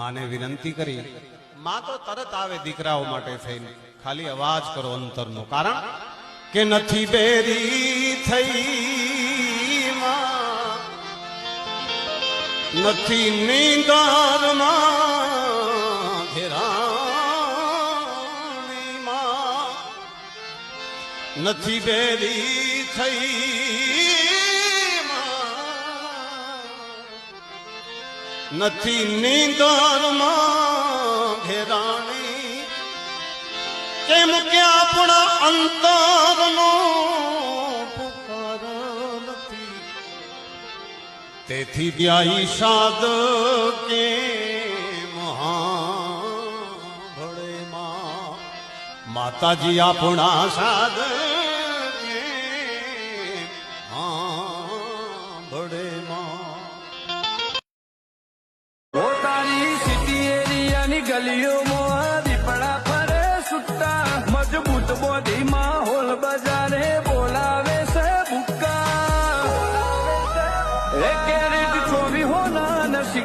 માને વિનંતી કરી, માં તો તરત આવે દીકરાઓ માટે થઈને, ખાલી અવાજ કરો અંતરનો. કારણ કે નથી બેરી થઈ માં, નથી નીંદરમાં ઘેરાણી માં, નથી બેરી થઈ નથી નીંદરમાં ઘેરાણી, કેમ કે આપણા અંતરનો પુકાર નથી, તેથી બ્યાઈ સાદ કે ભળે માં, માતાજી આપણા સાદ કે ભળે માં. પોતાની સિટી એરિયાની ગલીઓમાં